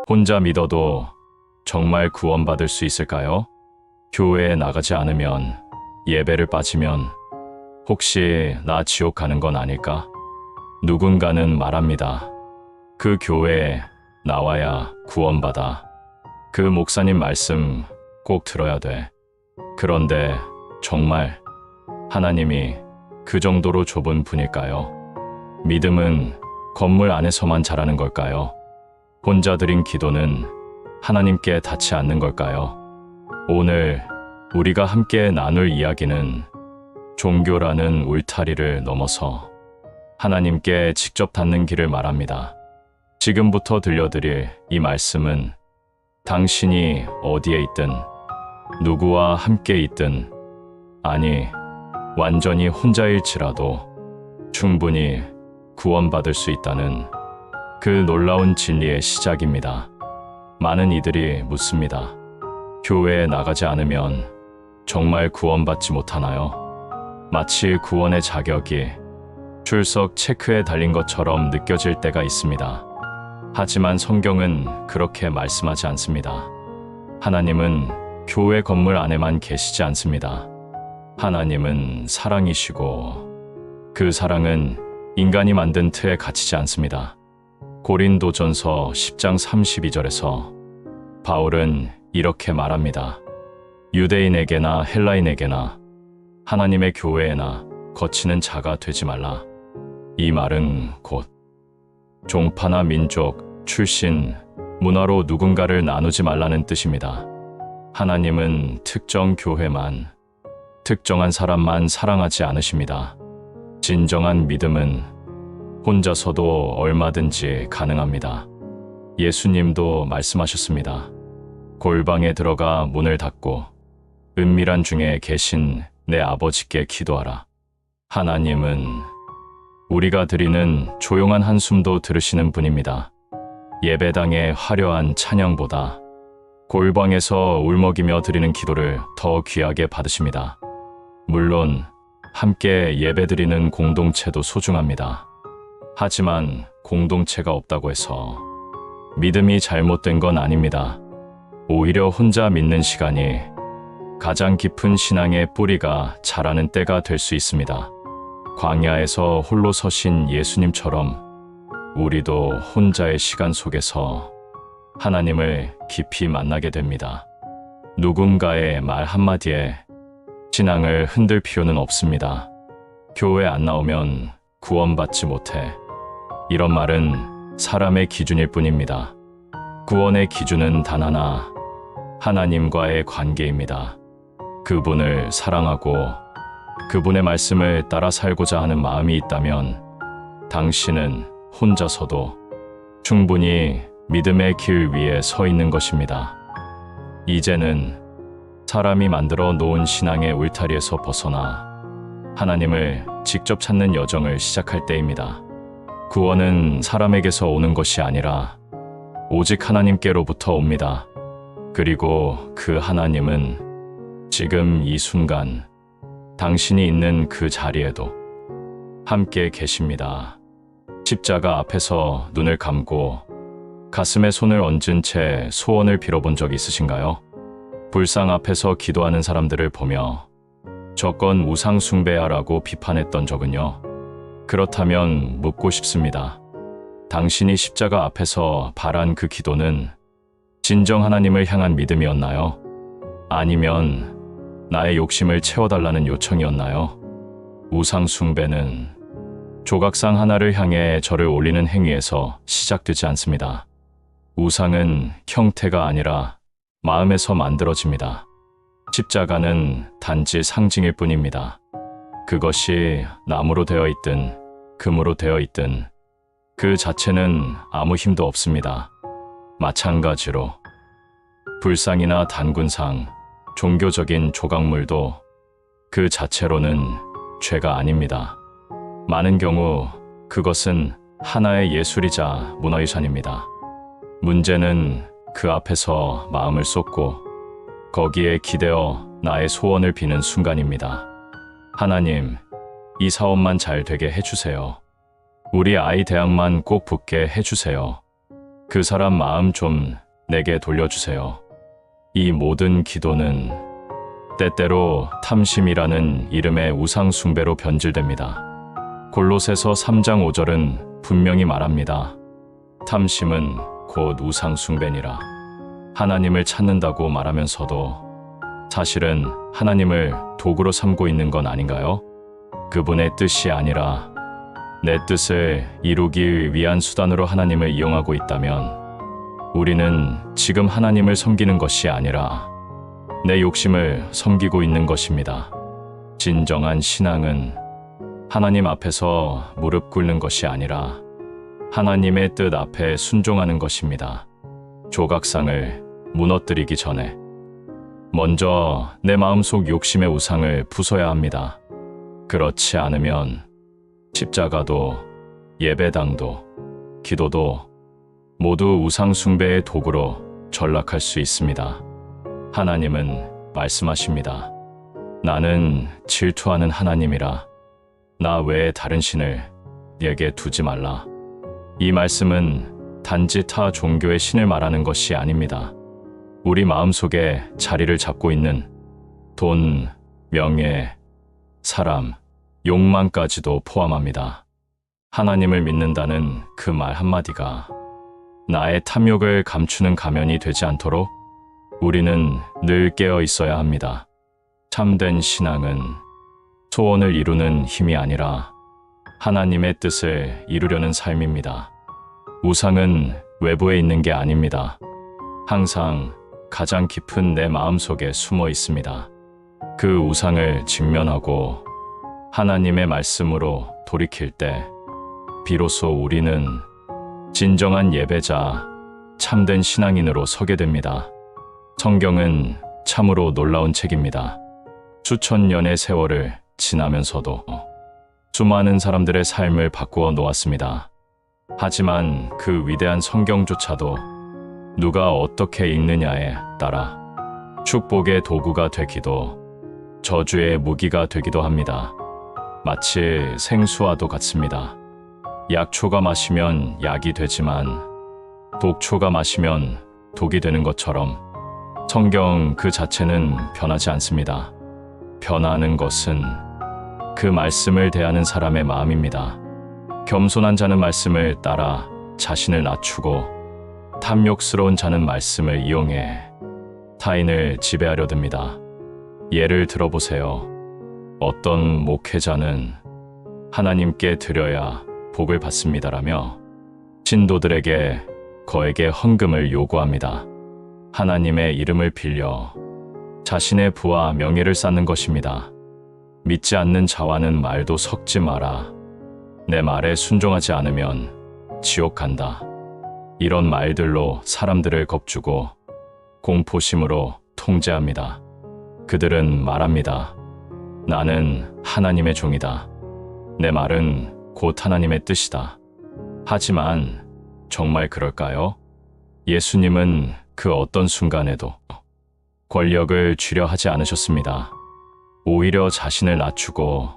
혼자 믿어도 정말 구원받을 수 있을까요? 교회에 나가지 않으면, 예배를 빠지면 혹시 나 지옥 가는 건 아닐까? 누군가는 말합니다. 그 교회에 나와야 구원받아. 그 목사님 말씀 꼭 들어야 돼. 그런데 정말 하나님이 그 정도로 좁은 분일까요? 믿음은 건물 안에서만 자라는 걸까요? 혼자 드린 기도는 하나님께 닿지 않는 걸까요? 오늘 우리가 함께 나눌 이야기는 종교라는 울타리를 넘어서 하나님께 직접 닿는 길을 말합니다. 지금부터 들려드릴 이 말씀은 당신이 어디에 있든, 누구와 함께 있든, 아니, 완전히 혼자일지라도 충분히 구원받을 수 있다는 그 놀라운 진리의 시작입니다. 많은 이들이 묻습니다. 교회에 나가지 않으면 정말 구원받지 못하나요? 마치 구원의 자격이 출석 체크에 달린 것처럼 느껴질 때가 있습니다. 하지만 성경은 그렇게 말씀하지 않습니다. 하나님은 교회 건물 안에만 계시지 않습니다. 하나님은 사랑이시고 그 사랑은 인간이 만든 틀에 갇히지 않습니다. 고린도전서 10장 32절에서 바울은 이렇게 말합니다. 유대인에게나 헬라인에게나 하나님의 교회에나 거치는 자가 되지 말라. 이 말은 곧 종파나 민족, 출신, 문화로 누군가를 나누지 말라는 뜻입니다. 하나님은 특정 교회만, 특정한 사람만 사랑하지 않으십니다. 진정한 믿음은 혼자서도 얼마든지 가능합니다. 예수님도 말씀하셨습니다. 골방에 들어가 문을 닫고 은밀한 중에 계신 내 아버지께 기도하라. 하나님은 우리가 드리는 조용한 한숨도 들으시는 분입니다. 예배당의 화려한 찬양보다 골방에서 울먹이며 드리는 기도를 더 귀하게 받으십니다. 물론 함께 예배드리는 공동체도 소중합니다. 하지만 공동체가 없다고 해서 믿음이 잘못된 건 아닙니다. 오히려 혼자 믿는 시간이 가장 깊은 신앙의 뿌리가 자라는 때가 될 수 있습니다. 광야에서 홀로 서신 예수님처럼 우리도 혼자의 시간 속에서 하나님을 깊이 만나게 됩니다. 누군가의 말 한마디에 신앙을 흔들 필요는 없습니다. 교회 안 나오면 구원받지 못해. 이런 말은 사람의 기준일 뿐입니다. 구원의 기준은 단 하나, 하나님과의 관계입니다. 그분을 사랑하고 그분의 말씀을 따라 살고자 하는 마음이 있다면 당신은 혼자서도 충분히 믿음의 길 위에 서 있는 것입니다. 이제는 사람이 만들어 놓은 신앙의 울타리에서 벗어나 하나님을 직접 찾는 여정을 시작할 때입니다. 구원은 사람에게서 오는 것이 아니라 오직 하나님께로부터 옵니다. 그리고 그 하나님은 지금 이 순간 당신이 있는 그 자리에도 함께 계십니다. 십자가 앞에서 눈을 감고 가슴에 손을 얹은 채 소원을 빌어본 적 있으신가요? 불상 앞에서 기도하는 사람들을 보며 저건 우상 숭배야라고 비판했던 적은요? 그렇다면 묻고 싶습니다. 당신이 십자가 앞에서 바란 그 기도는 진정 하나님을 향한 믿음이었나요? 아니면 나의 욕심을 채워달라는 요청이었나요? 우상 숭배는 조각상 하나를 향해 절을 올리는 행위에서 시작되지 않습니다. 우상은 형태가 아니라 마음에서 만들어집니다. 십자가는 단지 상징일 뿐입니다. 그것이 나무로 되어 있든 금으로 되어 있든 그 자체는 아무 힘도 없습니다. 마찬가지로 불상이나 단군상, 종교적인 조각물도 그 자체로는 죄가 아닙니다. 많은 경우 그것은 하나의 예술이자 문화유산입니다. 문제는 그 앞에서 마음을 쏟고 거기에 기대어 나의 소원을 비는 순간입니다. 하나님, 이 사업만 잘 되게 해주세요. 우리 아이 대학만 꼭 붙게 해주세요. 그 사람 마음 좀 내게 돌려주세요. 이 모든 기도는 때때로 탐심이라는 이름의 우상 숭배로 변질됩니다. 골로새서 3장 5절은 분명히 말합니다. 탐심은 곧 우상 숭배니라. 하나님을 찾는다고 말하면서도 사실은 하나님을 도구로 삼고 있는 건 아닌가요? 그분의 뜻이 아니라 내 뜻을 이루기 위한 수단으로 하나님을 이용하고 있다면 우리는 지금 하나님을 섬기는 것이 아니라 내 욕심을 섬기고 있는 것입니다. 진정한 신앙은 하나님 앞에서 무릎 꿇는 것이 아니라 하나님의 뜻 앞에 순종하는 것입니다. 조각상을 무너뜨리기 전에 먼저 내 마음속 욕심의 우상을 부숴야 합니다. 그렇지 않으면 십자가도 예배당도 기도도 모두 우상 숭배의 도구로 전락할 수 있습니다. 하나님은 말씀하십니다. 나는 질투하는 하나님이라 나 외에 다른 신을 내게 두지 말라. 이 말씀은 단지 타 종교의 신을 말하는 것이 아닙니다. 우리 마음속에 자리를 잡고 있는 돈, 명예, 사람, 욕망까지도 포함합니다. 하나님을 믿는다는 그 말 한마디가 나의 탐욕을 감추는 가면이 되지 않도록 우리는 늘 깨어 있어야 합니다. 참된 신앙은 소원을 이루는 힘이 아니라 하나님의 뜻을 이루려는 삶입니다. 우상은 외부에 있는 게 아닙니다. 항상 가장 깊은 내 마음속에 숨어 있습니다. 그 우상을 직면하고 하나님의 말씀으로 돌이킬 때 비로소 우리는 진정한 예배자, 참된 신앙인으로 서게 됩니다. 성경은 참으로 놀라운 책입니다. 수천 년의 세월을 지나면서도 수많은 사람들의 삶을 바꾸어 놓았습니다. 하지만 그 위대한 성경조차도 누가 어떻게 읽느냐에 따라 축복의 도구가 되기도 저주의 무기가 되기도 합니다. 마치 생수와도 같습니다. 약초가 마시면 약이 되지만 독초가 마시면 독이 되는 것처럼 성경 그 자체는 변하지 않습니다. 변하는 것은 그 말씀을 대하는 사람의 마음입니다. 겸손한 자는 말씀을 따라 자신을 낮추고 탐욕스러운 자는 말씀을 이용해 타인을 지배하려 듭니다. 예를 들어보세요. 어떤 목회자는 하나님께 드려야 복을 받습니다라며 신도들에게 거액의 헌금을 요구합니다. 하나님의 이름을 빌려 자신의 부와 명예를 쌓는 것입니다. 믿지 않는 자와는 말도 섞지 마라. 내 말에 순종하지 않으면 지옥 간다. 이런 말들로 사람들을 겁주고 공포심으로 통제합니다. 그들은 말합니다. 나는 하나님의 종이다. 내 말은 곧 하나님의 뜻이다. 하지만 정말 그럴까요? 예수님은 그 어떤 순간에도 권력을 쥐려 하지 않으셨습니다. 오히려 자신을 낮추고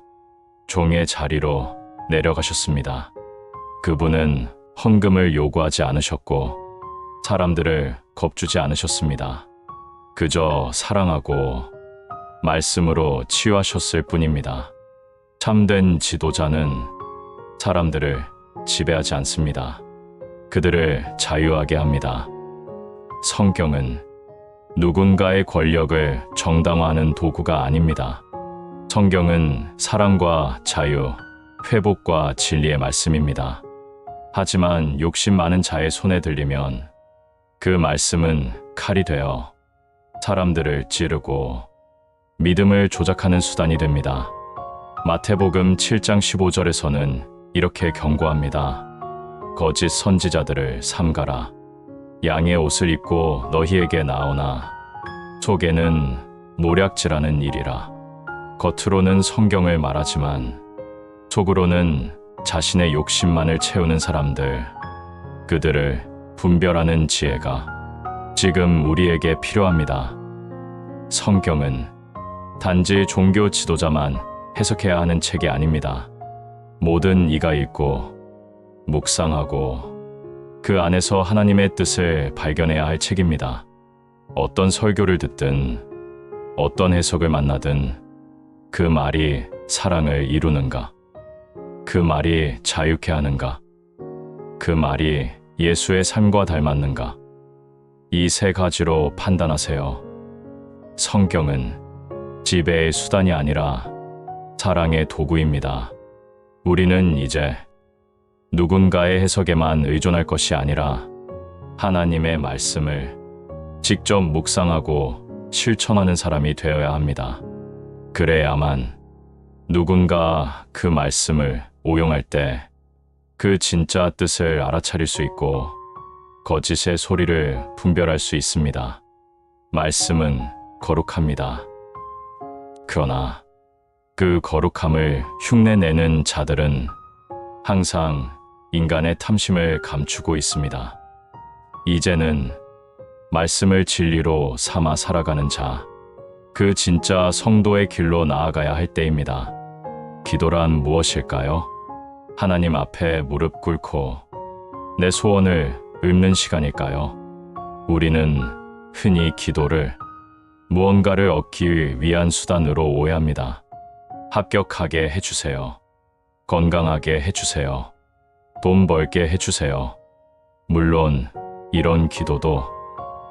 종의 자리로 내려가셨습니다. 그분은 헌금을 요구하지 않으셨고 사람들을 겁주지 않으셨습니다. 그저 사랑하고 말씀으로 치유하셨을 뿐입니다. 참된 지도자는 사람들을 지배하지 않습니다. 그들을 자유하게 합니다. 성경은 누군가의 권력을 정당화하는 도구가 아닙니다. 성경은 사랑과 자유, 회복과 진리의 말씀입니다. 하지만 욕심 많은 자의 손에 들리면 그 말씀은 칼이 되어 사람들을 찌르고 믿음을 조작하는 수단이 됩니다. 마태복음 7장 15절에서는 이렇게 경고합니다. 거짓 선지자들을 삼가라. 양의 옷을 입고 너희에게 나오나 속에는 노략질하는 일이라. 겉으로는 성경을 말하지만 속으로는 자신의 욕심만을 채우는 사람들, 그들을 분별하는 지혜가 지금 우리에게 필요합니다. 성경은 단지 종교 지도자만 해석해야 하는 책이 아닙니다. 모든 이가 읽고 묵상하고 그 안에서 하나님의 뜻을 발견해야 할 책입니다. 어떤 설교를 듣든 어떤 해석을 만나든 그 말이 사랑을 이루는가? 그 말이 자유케 하는가? 그 말이 예수의 삶과 닮았는가? 이 세 가지로 판단하세요. 성경은 지배의 수단이 아니라 사랑의 도구입니다. 우리는 이제 누군가의 해석에만 의존할 것이 아니라 하나님의 말씀을 직접 묵상하고 실천하는 사람이 되어야 합니다. 그래야만 누군가 그 말씀을 오용할 때 그 진짜 뜻을 알아차릴 수 있고 거짓의 소리를 분별할 수 있습니다. 말씀은 거룩합니다. 그러나 그 거룩함을 흉내내는 자들은 항상 인간의 탐심을 감추고 있습니다. 이제는 말씀을 진리로 삼아 살아가는 자, 그 진짜 성도의 길로 나아가야 할 때입니다. 기도란 무엇일까요? 하나님 앞에 무릎 꿇고 내 소원을 읊는 시간일까요? 우리는 흔히 기도를 무언가를 얻기 위한 수단으로 오해합니다. 합격하게 해주세요. 건강하게 해주세요. 돈 벌게 해주세요. 물론 이런 기도도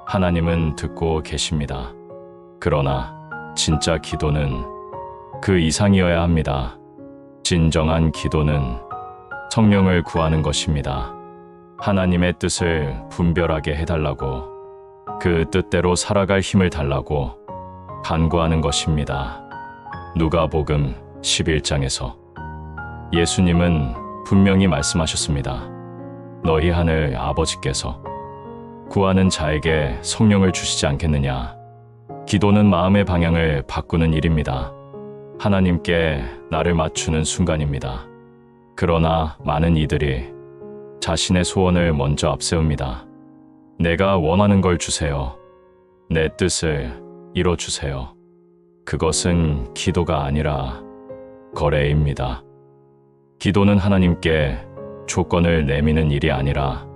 하나님은 듣고 계십니다. 그러나 진짜 기도는 그 이상이어야 합니다. 진정한 기도는 성령을 구하는 것입니다. 하나님의 뜻을 분별하게 해달라고, 그 뜻대로 살아갈 힘을 달라고 간구하는 것입니다. 누가복음 11장에서 예수님은 분명히 말씀하셨습니다. 너희 하늘 아버지께서 구하는 자에게 성령을 주시지 않겠느냐. 기도는 마음의 방향을 바꾸는 일입니다. 하나님께 나를 맞추는 순간입니다. 그러나 많은 이들이 자신의 소원을 먼저 앞세웁니다. 내가 원하는 걸 주세요. 내 뜻을 이뤄주세요. 그것은 기도가 아니라 거래입니다. 기도는 하나님께 조건을 내미는 일이 아니라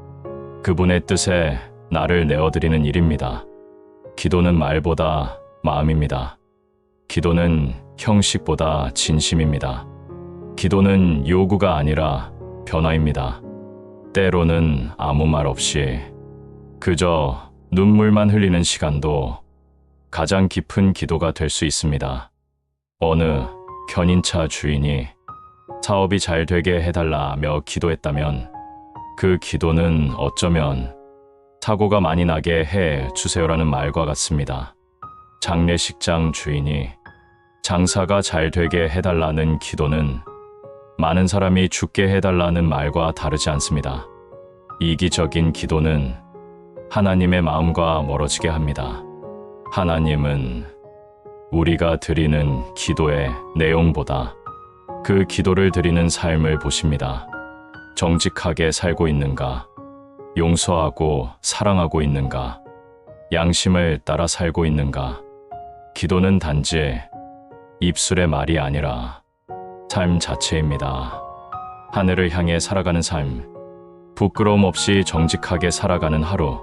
그분의 뜻에 나를 내어드리는 일입니다. 기도는 말보다 마음입니다. 기도는 형식보다 진심입니다. 기도는 요구가 아니라 변화입니다. 때로는 아무 말 없이 그저 눈물만 흘리는 시간도 가장 깊은 기도가 될 수 있습니다. 어느 견인차 주인이 사업이 잘 되게 해달라며 기도했다면 그 기도는 어쩌면 사고가 많이 나게 해 주세요라는 말과 같습니다. 장례식장 주인이 장사가 잘 되게 해달라는 기도는 많은 사람이 죽게 해달라는 말과 다르지 않습니다. 이기적인 기도는 하나님의 마음과 멀어지게 합니다. 하나님은 우리가 드리는 기도의 내용보다 그 기도를 드리는 삶을 보십니다. 정직하게 살고 있는가? 용서하고 사랑하고 있는가? 양심을 따라 살고 있는가? 기도는 단지 입술의 말이 아니라 삶 자체입니다. 하늘을 향해 살아가는 삶, 부끄러움 없이 정직하게 살아가는 하루,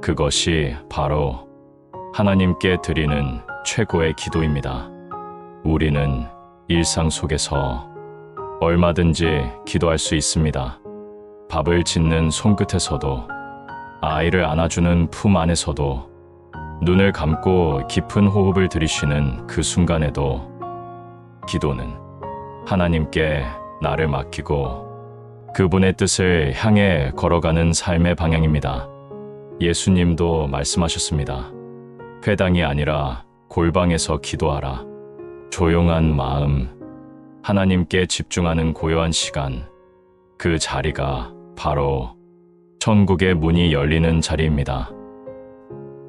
그것이 바로 하나님께 드리는 최고의 기도입니다. 우리는 일상 속에서 얼마든지 기도할 수 있습니다. 밥을 짓는 손끝에서도, 아이를 안아주는 품 안에서도, 눈을 감고 깊은 호흡을 들이쉬는 그 순간에도 기도는 하나님께 나를 맡기고 그분의 뜻을 향해 걸어가는 삶의 방향입니다. 예수님도 말씀하셨습니다. 회당이 아니라 골방에서 기도하라. 조용한 마음, 하나님께 집중하는 고요한 시간, 그 자리가 바로 천국의 문이 열리는 자리입니다.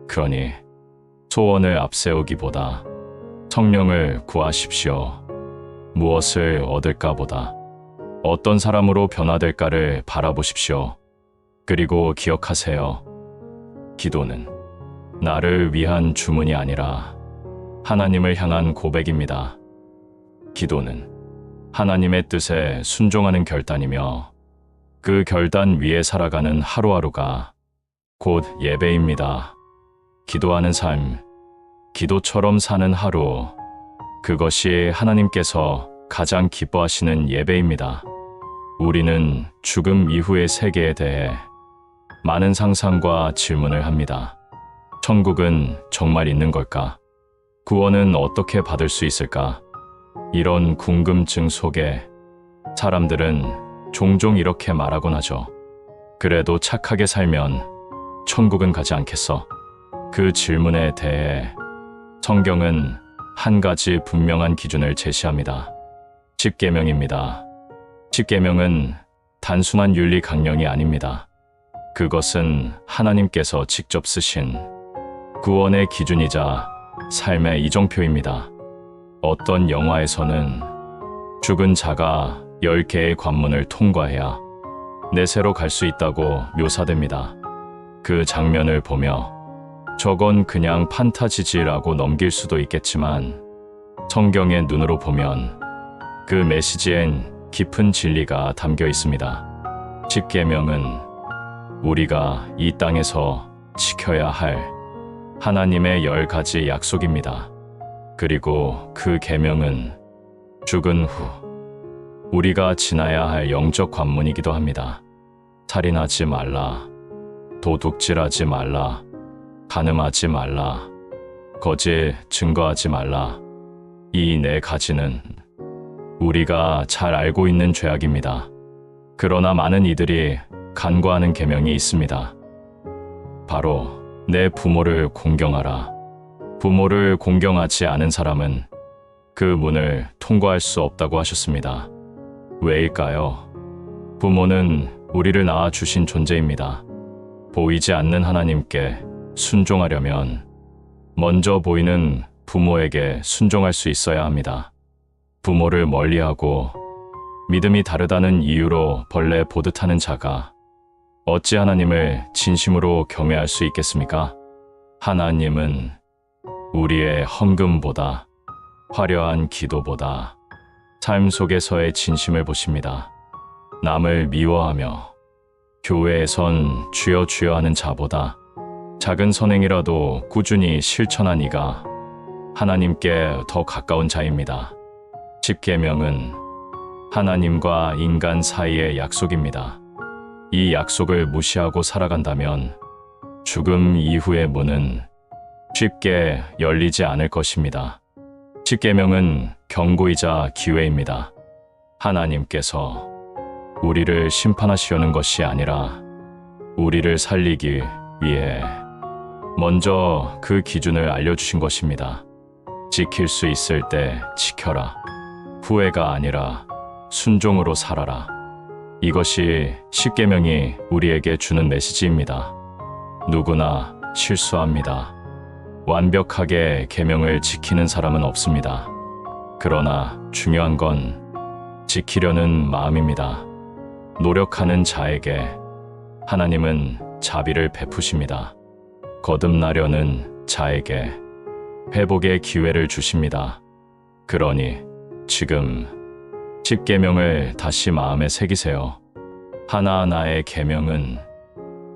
그러니 소원을 앞세우기보다 성령을 구하십시오. 무엇을 얻을까 보다 어떤 사람으로 변화될까를 바라보십시오. 그리고 기억하세요. 기도는 나를 위한 주문이 아니라 하나님을 향한 고백입니다. 기도는 하나님의 뜻에 순종하는 결단이며 그 결단 위에 살아가는 하루하루가 곧 예배입니다. 기도하는 삶, 기도처럼 사는 하루, 그것이 하나님께서 가장 기뻐하시는 예배입니다. 우리는 죽음 이후의 세계에 대해 많은 상상과 질문을 합니다. 천국은 정말 있는 걸까? 구원은 어떻게 받을 수 있을까? 이런 궁금증 속에 사람들은 종종 이렇게 말하곤 하죠. 그래도 착하게 살면 천국은 가지 않겠어? 그 질문에 대해 성경은 한 가지 분명한 기준을 제시합니다. 십계명입니다. 십계명은 단순한 윤리 강령이 아닙니다. 그것은 하나님께서 직접 쓰신 구원의 기준이자 삶의 이정표입니다. 어떤 영화에서는 죽은 자가 10개의 관문을 통과해야 내세로 갈 수 있다고 묘사됩니다. 그 장면을 보며 저건 그냥 판타지지라고 넘길 수도 있겠지만 성경의 눈으로 보면 그 메시지엔 깊은 진리가 담겨 있습니다. 십계명은 우리가 이 땅에서 지켜야 할 하나님의 10가지 약속입니다. 그리고 그 계명은 죽은 후 우리가 지나야 할 영적 관문이기도 합니다. 살인하지 말라, 도둑질하지 말라, 간음하지 말라, 거짓 증거하지 말라. 이 4가지는 우리가 잘 알고 있는 죄악입니다. 그러나 많은 이들이 간과하는 계명이 있습니다. 바로 내 부모를 공경하라. 부모를 공경하지 않은 사람은 그 문을 통과할 수 없다고 하셨습니다. 왜일까요? 부모는 우리를 낳아주신 존재입니다. 보이지 않는 하나님께 순종하려면 먼저 보이는 부모에게 순종할 수 있어야 합니다. 부모를 멀리하고 믿음이 다르다는 이유로 벌레 보듯하는 자가 어찌 하나님을 진심으로 경외할 수 있겠습니까? 하나님은 우리의 헌금보다 화려한 기도보다 삶 속에서의 진심을 보십니다. 남을 미워하며 교회에선 주여 주여 하는 자보다 작은 선행이라도 꾸준히 실천한 이가 하나님께 더 가까운 자입니다. 십계명은 하나님과 인간 사이의 약속입니다. 이 약속을 무시하고 살아간다면 죽음 이후의 문은 쉽게 열리지 않을 것입니다. 십계명은 경고이자 기회입니다. 하나님께서 우리를 심판하시려는 것이 아니라 우리를 살리기 위해 먼저 그 기준을 알려주신 것입니다. 지킬 수 있을 때 지켜라. 후회가 아니라 순종으로 살아라. 이것이 십계명이 우리에게 주는 메시지입니다. 누구나 실수합니다. 완벽하게 계명을 지키는 사람은 없습니다. 그러나 중요한 건 지키려는 마음입니다. 노력하는 자에게 하나님은 자비를 베푸십니다. 거듭나려는 자에게 회복의 기회를 주십니다. 그러니 지금 십계명을 다시 마음에 새기세요. 하나하나의 계명은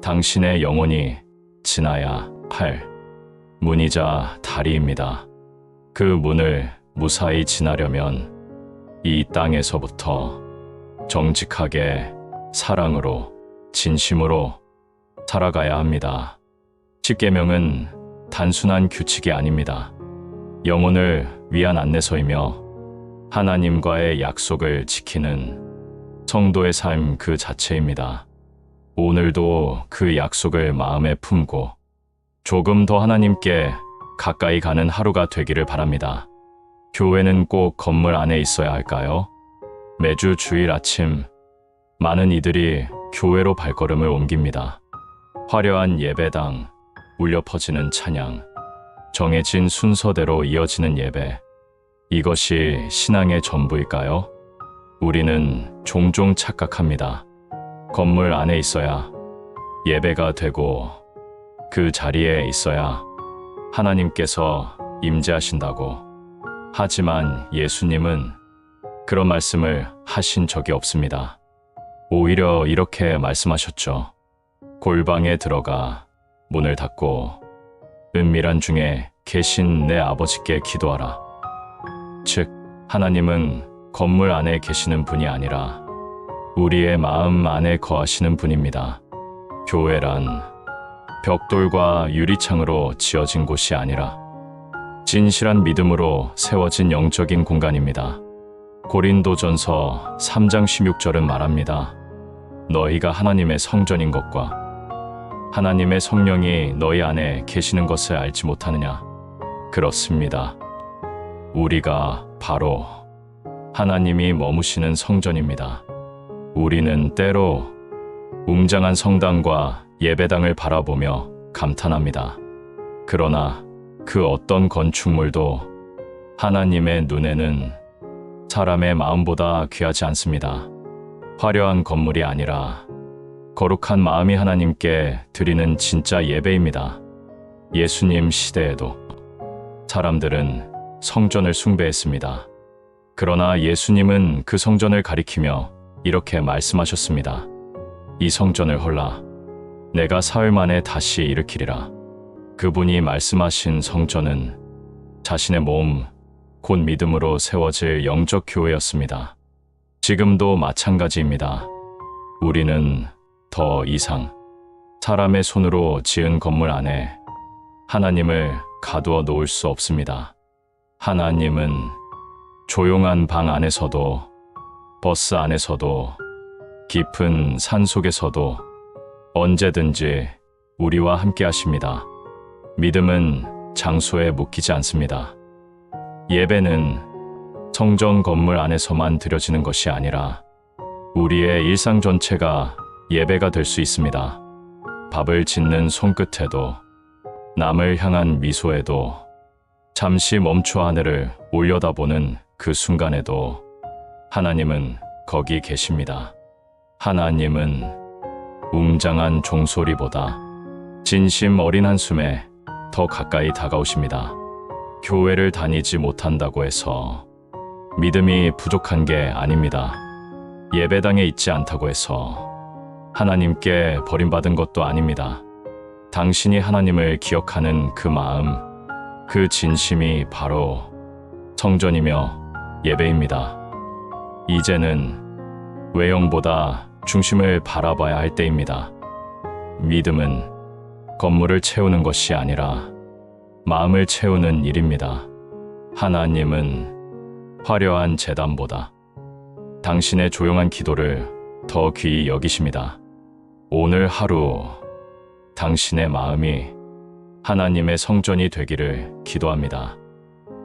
당신의 영혼이 지나야 할 문이자 다리입니다. 그 문을 무사히 지나려면 이 땅에서부터 정직하게 사랑으로 진심으로 살아가야 합니다. 십계명은 단순한 규칙이 아닙니다. 영혼을 위한 안내서이며 하나님과의 약속을 지키는 성도의 삶 그 자체입니다. 오늘도 그 약속을 마음에 품고 조금 더 하나님께 가까이 가는 하루가 되기를 바랍니다. 교회는 꼭 건물 안에 있어야 할까요? 매주 주일 아침 많은 이들이 교회로 발걸음을 옮깁니다. 화려한 예배당, 울려 퍼지는 찬양, 정해진 순서대로 이어지는 예배. 이것이 신앙의 전부일까요? 우리는 종종 착각합니다. 건물 안에 있어야 예배가 되고 그 자리에 있어야 하나님께서 임재하신다고. 하지만 예수님은 그런 말씀을 하신 적이 없습니다. 오히려 이렇게 말씀하셨죠. 골방에 들어가 문을 닫고 은밀한 중에 계신 내 아버지께 기도하라. 즉, 하나님은 건물 안에 계시는 분이 아니라 우리의 마음 안에 거하시는 분입니다. 교회란 벽돌과 유리창으로 지어진 곳이 아니라 진실한 믿음으로 세워진 영적인 공간입니다. 고린도전서 3장 16절은 말합니다. 너희가 하나님의 성전인 것과 하나님의 성령이 너희 안에 계시는 것을 알지 못하느냐? 그렇습니다. 우리가 바로 하나님이 머무시는 성전입니다. 우리는 때로 웅장한 성당과 예배당을 바라보며 감탄합니다. 그러나 그 어떤 건축물도 하나님의 눈에는 사람의 마음보다 귀하지 않습니다. 화려한 건물이 아니라 거룩한 마음이 하나님께 드리는 진짜 예배입니다. 예수님 시대에도 사람들은 성전을 숭배했습니다. 그러나 예수님은 그 성전을 가리키며 이렇게 말씀하셨습니다. 이 성전을 헐라. 내가 사흘 만에 다시 일으키리라. 그분이 말씀하신 성전은 자신의 몸, 곧 믿음으로 세워질 영적 교회였습니다. 지금도 마찬가지입니다. 우리는 더 이상 사람의 손으로 지은 건물 안에 하나님을 가두어 놓을 수 없습니다. 하나님은 조용한 방 안에서도, 버스 안에서도, 깊은 산 속에서도 언제든지 우리와 함께 하십니다. 믿음은 장소에 묶이지 않습니다. 예배는 성전 건물 안에서만 드려지는 것이 아니라 우리의 일상 전체가 예배가 될 수 있습니다. 밥을 짓는 손끝에도, 남을 향한 미소에도, 잠시 멈춰 하늘을 올려다보는 그 순간에도 하나님은 거기 계십니다. 하나님은 웅장한 종소리보다 진심 어린 한숨에 더 가까이 다가오십니다. 교회를 다니지 못한다고 해서 믿음이 부족한 게 아닙니다. 예배당에 있지 않다고 해서 하나님께 버림받은 것도 아닙니다. 당신이 하나님을 기억하는 그 마음, 그 진심이 바로 성전이며 예배입니다. 이제는 외형보다 중심을 바라봐야 할 때입니다. 믿음은 건물을 채우는 것이 아니라 마음을 채우는 일입니다. 하나님은 화려한 제단보다 당신의 조용한 기도를 더 귀히 여기십니다. 오늘 하루 당신의 마음이 하나님의 성전이 되기를 기도합니다.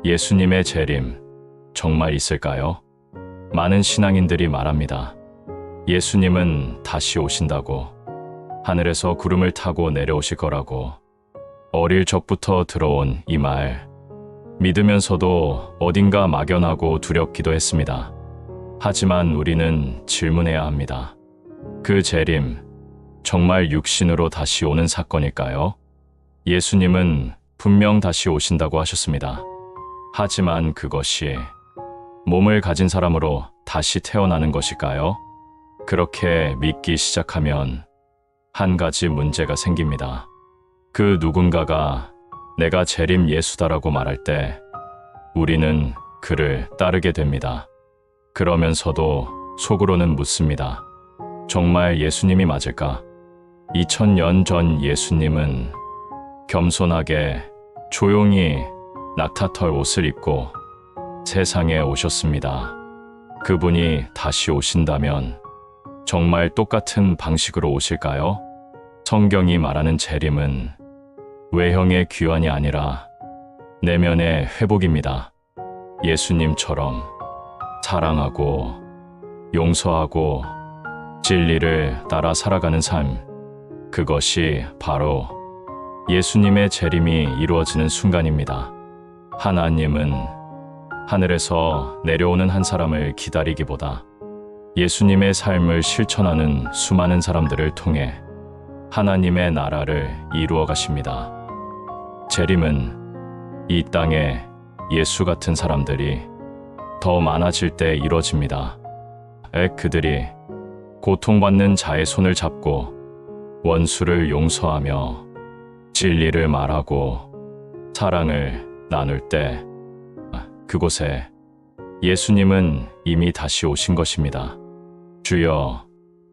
예수님의 재림 정말 있을까요? 많은 신앙인들이 말합니다. 예수님은 다시 오신다고, 하늘에서 구름을 타고 내려오실 거라고. 어릴 적부터 들어온 이 말, 믿으면서도 어딘가 막연하고 두렵기도 했습니다. 하지만 우리는 질문해야 합니다. 그 재림, 정말 육신으로 다시 오는 사건일까요? 예수님은 분명 다시 오신다고 하셨습니다. 하지만 그것이 몸을 가진 사람으로 다시 태어나는 것일까요? 그렇게 믿기 시작하면 한 가지 문제가 생깁니다. 그 누군가가 내가 재림 예수다라고 말할 때 우리는 그를 따르게 됩니다. 그러면서도 속으로는 묻습니다. 정말 예수님이 맞을까? 2000년 전 예수님은 겸손하게 조용히 낙타털 옷을 입고 세상에 오셨습니다. 그분이 다시 오신다면 정말 똑같은 방식으로 오실까요? 성경이 말하는 재림은 외형의 귀환이 아니라 내면의 회복입니다. 예수님처럼 사랑하고 용서하고 진리를 따라 살아가는 삶, 그것이 바로 예수님의 재림이 이루어지는 순간입니다. 하나님은 하늘에서 내려오는 한 사람을 기다리기보다 예수님의 삶을 실천하는 수많은 사람들을 통해 하나님의 나라를 이루어 가십니다. 재림은 이 땅에 예수 같은 사람들이 더 많아질 때 이루어집니다. 그들이 고통받는 자의 손을 잡고 원수를 용서하며 진리를 말하고 사랑을 나눌 때 그곳에 예수님은 이미 다시 오신 것입니다. 주여,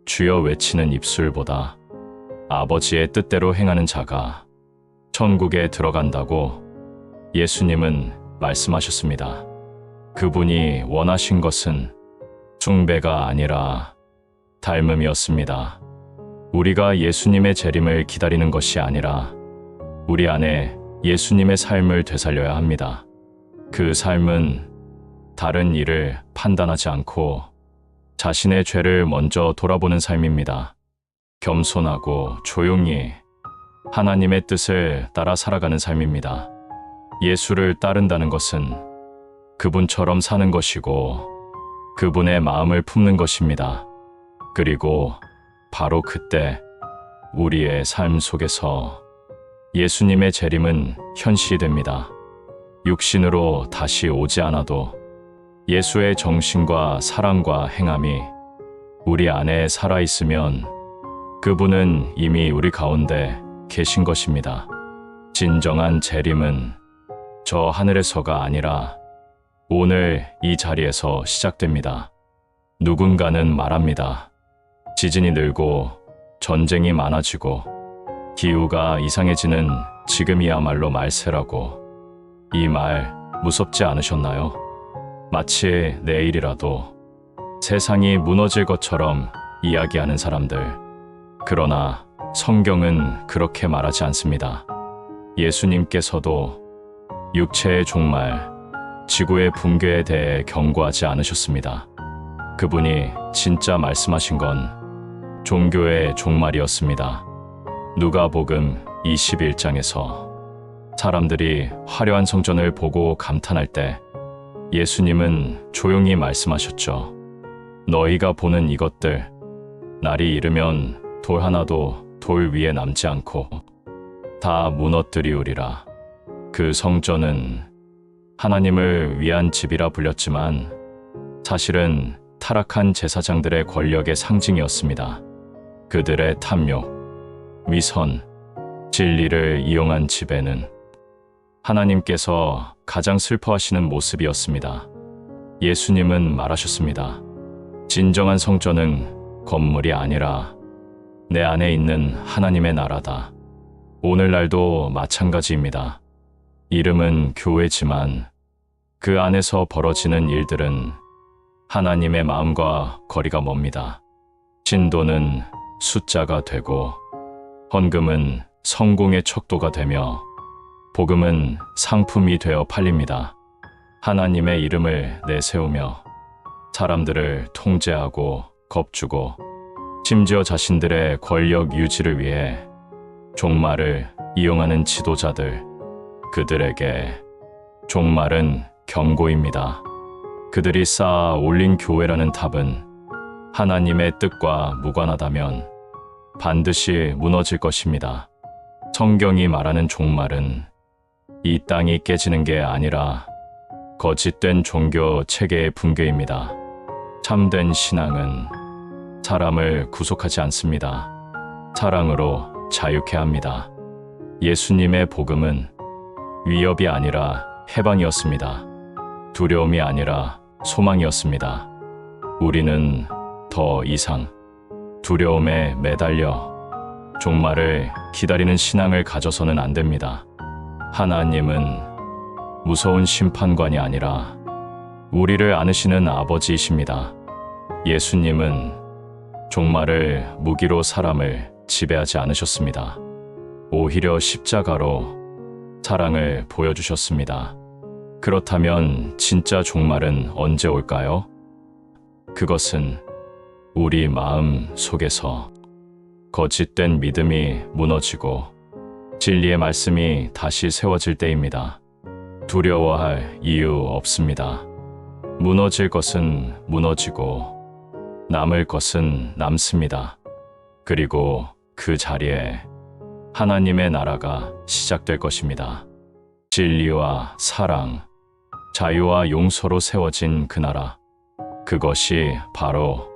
주여 외치는 입술보다 아버지의 뜻대로 행하는 자가 천국에 들어간다고 예수님은 말씀하셨습니다. 그분이 원하신 것은 숭배가 아니라 닮음이었습니다. 우리가 예수님의 재림을 기다리는 것이 아니라 우리 안에 예수님의 삶을 되살려야 합니다. 그 삶은 다른 일을 판단하지 않고 자신의 죄를 먼저 돌아보는 삶입니다. 겸손하고 조용히 하나님의 뜻을 따라 살아가는 삶입니다. 예수를 따른다는 것은 그분처럼 사는 것이고 그분의 마음을 품는 것입니다. 그리고 바로 그때 우리의 삶 속에서 예수님의 재림은 현실이 됩니다. 육신으로 다시 오지 않아도 예수의 정신과 사랑과 행함이 우리 안에 살아있으면 그분은 이미 우리 가운데 계신 것입니다. 진정한 재림은 저 하늘에서가 아니라 오늘 이 자리에서 시작됩니다. 누군가는 말합니다. 지진이 늘고 전쟁이 많아지고 기후가 이상해지는 지금이야말로 말세라고. 이 말 무섭지 않으셨나요? 마치 내일이라도 세상이 무너질 것처럼 이야기하는 사람들. 그러나 성경은 그렇게 말하지 않습니다. 예수님께서도 육체의 종말, 지구의 붕괴에 대해 경고하지 않으셨습니다. 그분이 진짜 말씀하신 건 종교의 종말이었습니다. 누가복음 21장에서 사람들이 화려한 성전을 보고 감탄할 때 예수님은 조용히 말씀하셨죠. 너희가 보는 이것들, 날이 이르면 돌 하나도 돌 위에 남지 않고 다 무너뜨리우리라. 그 성전은 하나님을 위한 집이라 불렸지만 사실은 타락한 제사장들의 권력의 상징이었습니다. 그들의 탐욕, 위선, 진리를 이용한 지배는 하나님께서 가장 슬퍼하시는 모습이었습니다. 예수님은 말하셨습니다. 진정한 성전은 건물이 아니라 내 안에 있는 하나님의 나라다. 오늘날도 마찬가지입니다. 이름은 교회지만 그 안에서 벌어지는 일들은 하나님의 마음과 거리가 멉니다. 신도는 숫자가 되고 헌금은 성공의 척도가 되며 복음은 상품이 되어 팔립니다. 하나님의 이름을 내세우며 사람들을 통제하고 겁주고 심지어 자신들의 권력 유지를 위해 종말을 이용하는 지도자들, 그들에게 종말은 경고입니다. 그들이 쌓아 올린 교회라는 탑은 하나님의 뜻과 무관하다면 반드시 무너질 것입니다. 성경이 말하는 종말은 이 땅이 깨지는 게 아니라 거짓된 종교 체계의 붕괴입니다. 참된 신앙은 사람을 구속하지 않습니다. 사랑으로 자유케 합니다. 예수님의 복음은 위협이 아니라 해방이었습니다. 두려움이 아니라 소망이었습니다. 우리는 더 이상 두려움에 매달려 종말을 기다리는 신앙을 가져서는 안 됩니다. 하나님은 무서운 심판관이 아니라 우리를 안으시는 아버지이십니다. 예수님은 종말을 무기로 사람을 지배하지 않으셨습니다. 오히려 십자가로 사랑을 보여주셨습니다. 그렇다면 진짜 종말은 언제 올까요? 그것은 우리 마음 속에서 거짓된 믿음이 무너지고 진리의 말씀이 다시 세워질 때입니다. 두려워할 이유 없습니다. 무너질 것은 무너지고 남을 것은 남습니다. 그리고 그 자리에 하나님의 나라가 시작될 것입니다. 진리와 사랑, 자유와 용서로 세워진 그 나라. 그것이 바로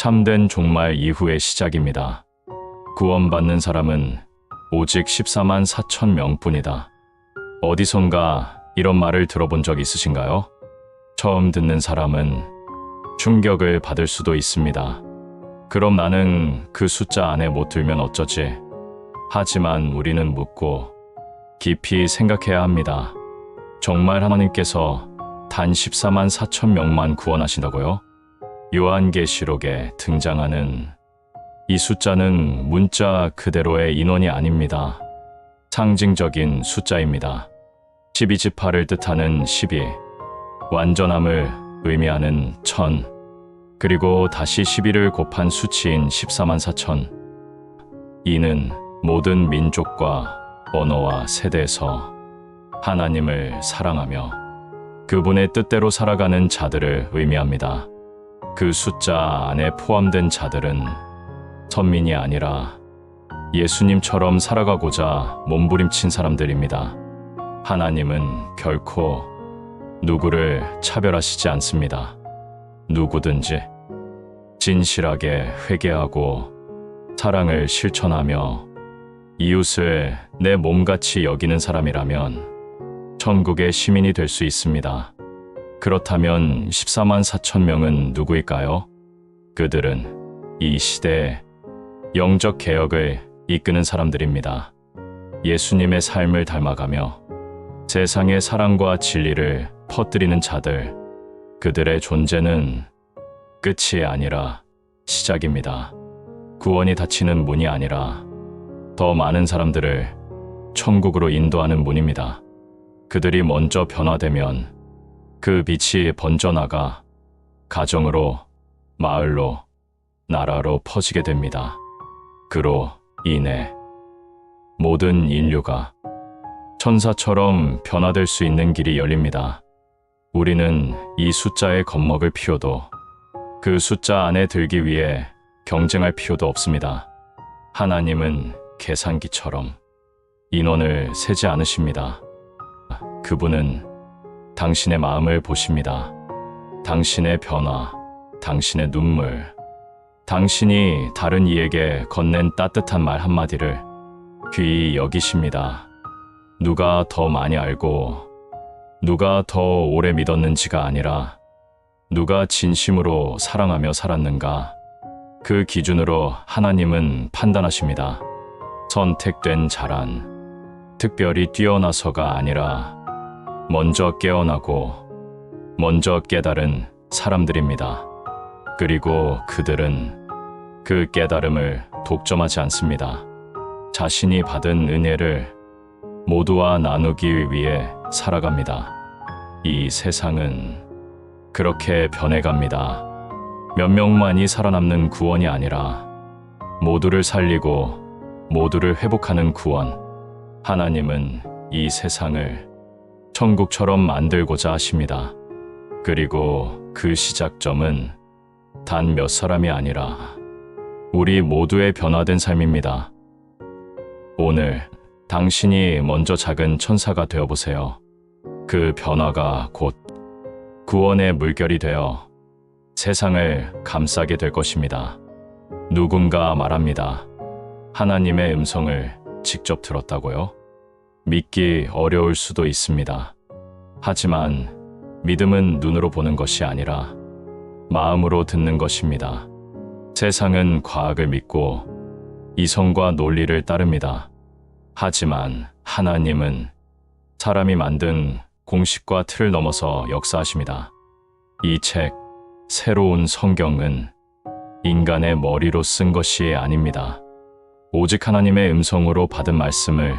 참된 종말 이후의 시작입니다. 구원받는 사람은 오직 14만 4천 명뿐이다. 어디선가 이런 말을 들어본 적 있으신가요? 처음 듣는 사람은 충격을 받을 수도 있습니다. 그럼 나는 그 숫자 안에 못 들면 어쩌지? 하지만 우리는 묻고 깊이 생각해야 합니다. 정말 하나님께서 단 14만 4천 명만 구원하신다고요? 요한계시록에 등장하는 이 숫자는 문자 그대로의 인원이 아닙니다. 상징적인 숫자입니다. 12지파를 뜻하는 12, 완전함을 의미하는 1000, 그리고 다시 12를 곱한 수치인 14만 4천. 이는 모든 민족과 언어와 세대에서 하나님을 사랑하며 그분의 뜻대로 살아가는 자들을 의미합니다. 그 숫자 안에 포함된 자들은 선민이 아니라 예수님처럼 살아가고자 몸부림친 사람들입니다. 하나님은 결코 누구를 차별하시지 않습니다. 누구든지 진실하게 회개하고 사랑을 실천하며 이웃을 내 몸같이 여기는 사람이라면 천국의 시민이 될 수 있습니다. 그렇다면 14만 4천 명은 누구일까요? 그들은 이 시대의 영적 개혁을 이끄는 사람들입니다. 예수님의 삶을 닮아가며 세상의 사랑과 진리를 퍼뜨리는 자들, 그들의 존재는 끝이 아니라 시작입니다. 구원이 닫히는 문이 아니라 더 많은 사람들을 천국으로 인도하는 문입니다. 그들이 먼저 변화되면 그 빛이 번져나가 가정으로, 마을로, 나라로 퍼지게 됩니다. 그로 인해 모든 인류가 천사처럼 변화될 수 있는 길이 열립니다. 우리는 이 숫자에 겁먹을 필요도, 그 숫자 안에 들기 위해 경쟁할 필요도 없습니다. 하나님은 계산기처럼 인원을 세지 않으십니다. 그분은 당신의 마음을 보십니다. 당신의 변화, 당신의 눈물, 당신이 다른 이에게 건넨 따뜻한 말 한마디를 귀히 여기십니다. 누가 더 많이 알고 누가 더 오래 믿었는지가 아니라 누가 진심으로 사랑하며 살았는가, 그 기준으로 하나님은 판단하십니다. 선택된 자란 특별히 뛰어나서가 아니라 먼저 깨어나고 먼저 깨달은 사람들입니다. 그리고 그들은 그 깨달음을 독점하지 않습니다. 자신이 받은 은혜를 모두와 나누기 위해 살아갑니다. 이 세상은 그렇게 변해갑니다. 몇 명만이 살아남는 구원이 아니라 모두를 살리고 모두를 회복하는 구원. 하나님은 이 세상을 천국처럼 만들고자 하십니다. 그리고 그 시작점은 단 몇 사람이 아니라 우리 모두의 변화된 삶입니다. 오늘 당신이 먼저 작은 천사가 되어보세요. 그 변화가 곧 구원의 물결이 되어 세상을 감싸게 될 것입니다. 누군가 말합니다. 하나님의 음성을 직접 들었다고요? 믿기 어려울 수도 있습니다. 하지만 믿음은 눈으로 보는 것이 아니라 마음으로 듣는 것입니다. 세상은 과학을 믿고 이성과 논리를 따릅니다. 하지만 하나님은 사람이 만든 공식과 틀을 넘어서 역사하십니다. 이 책, 새로운 성경은 인간의 머리로 쓴 것이 아닙니다. 오직 하나님의 음성으로 받은 말씀을